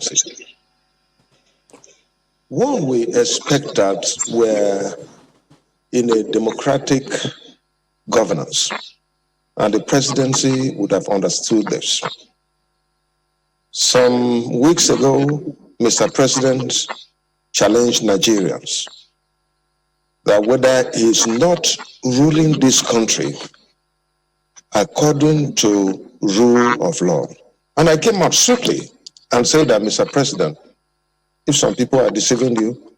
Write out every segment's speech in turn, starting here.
presidency. One we expect that we're in a democratic governance, and the presidency would have understood this. Some weeks ago, Mr. President challenged Nigerians that whether he is not ruling this country according to rule of law. And I came up swiftly and said that, Mr. President, if some people are deceiving you,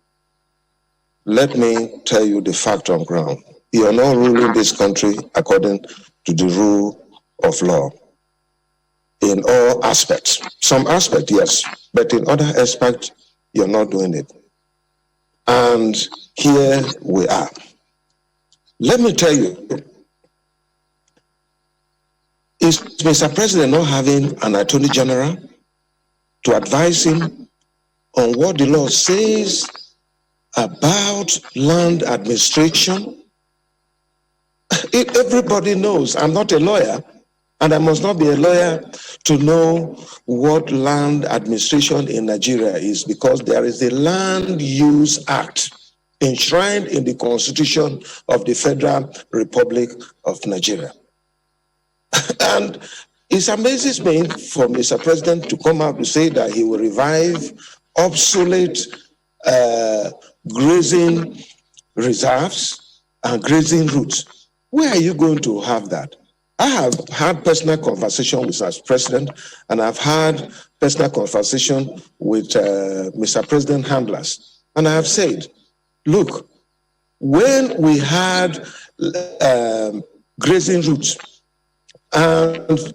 let me tell you the fact on ground. You are not ruling this country according to the rule of law in all aspects. Some aspects, yes, but in other aspects, you're not doing it. And here we are. Let me tell you, is Mr. President not having an Attorney General to advise him on what the law says about land administration? Everybody knows. I'm not a lawyer, and I must not be a lawyer to know what land administration in Nigeria is, because there is a Land Use Act enshrined in the Constitution of the Federal Republic of Nigeria. And it amazes me for Mr. President to come out to say that he will revive obsolete grazing reserves and grazing routes. Where are you going to have that? I have had personal conversation with Mr. President, and I've had personal conversation with Mr. President handlers. And I have said, look, when we had grazing routes and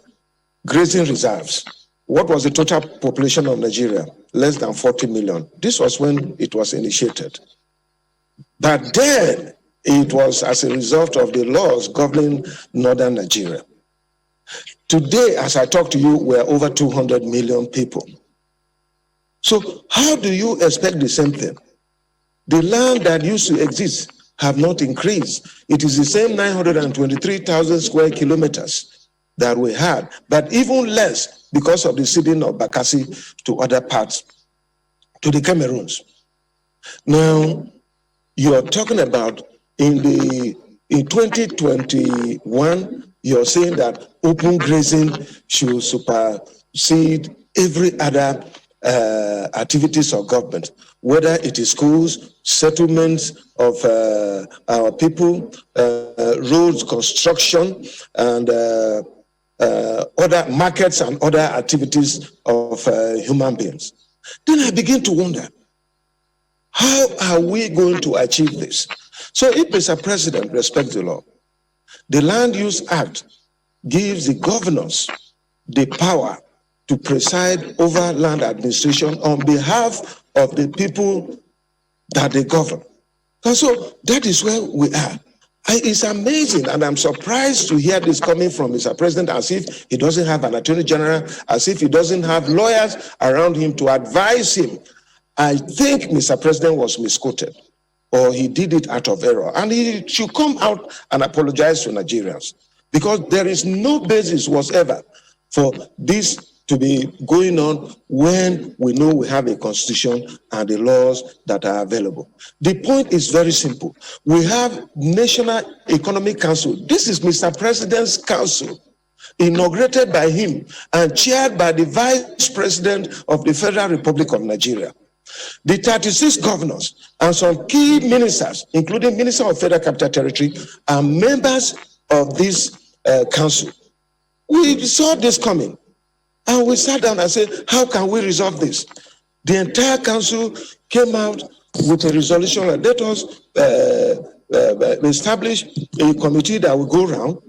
grazing reserves, what was the total population of Nigeria? Less than 40 million. This was when it was initiated. But then it was as a result of the laws governing northern Nigeria. Today, as I talk to you, we're over 200 million people. So how do you expect the same thing? The land that used to exist have not increased. It is the same 923,000 square kilometers that we had, but even less because of the ceding of Bakassi to other parts, to the Cameroons. Now, you are talking about in 2021, you're saying that open grazing should supersede every other activities of government, whether it is schools, settlements of our people, roads construction, and other markets and other activities of human beings. Then I begin to wonder, how are we going to achieve this? So if Mr. President respects the law, the Land Use Act gives the governors the power to preside over land administration on behalf of the people that they govern. And so that is where we are. It's amazing, and I'm surprised to hear this coming from Mr. President, as if he doesn't have an Attorney General, as if he doesn't have lawyers around him to advise him. I think Mr. President was misquoted, or he did it out of error. And he should come out and apologize to Nigerians, because there is no basis whatsoever for this to be going on when we know we have a constitution and the laws that are available. The point is very simple. We have National Economic Council. This is Mr. President's council, inaugurated by him and chaired by the Vice President of the Federal Republic of Nigeria. The 36 governors and some key ministers, including Minister of Federal Capital Territory, are members of this council. We saw this coming. And we sat down and said, how can we resolve this? The entire council came out with a resolution and let us establish a committee that will go around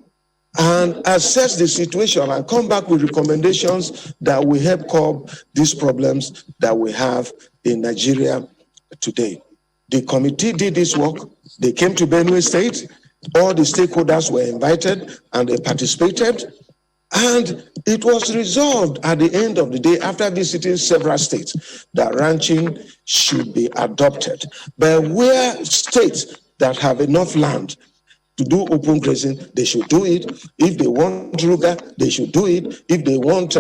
and assess the situation and come back with recommendations that will help curb these problems that we have in Nigeria today. The committee did this work. They came to Benue State. All the stakeholders were invited and they participated. And it was resolved at the end of the day, after visiting several states, that ranching should be adopted. But where states that have enough land to do open grazing, they should do it. If they want Ruga, they should do it. If they want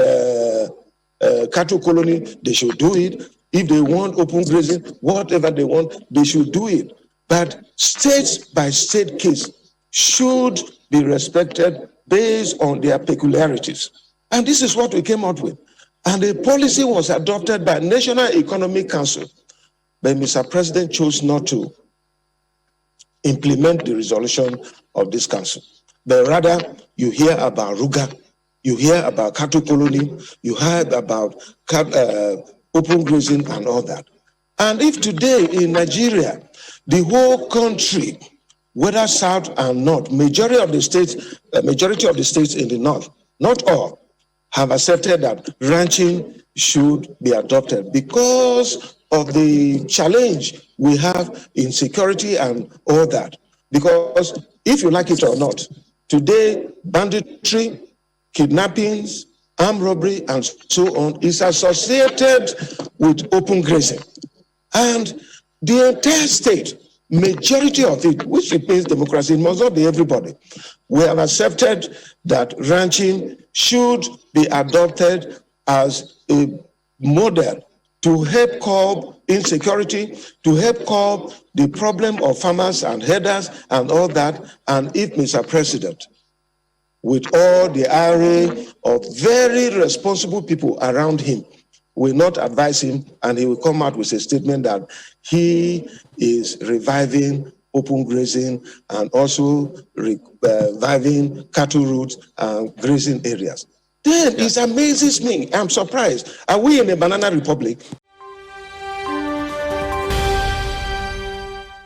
cattle colony, they should do it. If they want open grazing, whatever they want, they should do it. But state by state case should be respected based on their peculiarities. And this is what we came out with. And the policy was adopted by National Economic Council. But Mr. President chose not to implement the resolution of this council. But rather, you hear about Ruga, you hear about cattle colony, you hear about open grazing and all that. And if today in Nigeria, the whole country, whether south and north, majority of the states in the north, not all, have accepted that ranching should be adopted because of the challenge we have in security and all that. Because if you like it or not, today banditry, kidnappings, armed robbery, and so on is associated with open grazing. And the entire state, majority of it, which remains democracy, it must not be everybody. We have accepted that ranching should be adopted as a model to help curb insecurity, to help curb the problem of farmers and herders and all that. And if Mr. President, with all the array of very responsible people around him, will not advise him, and he will come out with a statement that he is reviving open grazing and also reviving cattle routes and grazing areas. Then it amazes me. I'm surprised. Are we in a banana republic?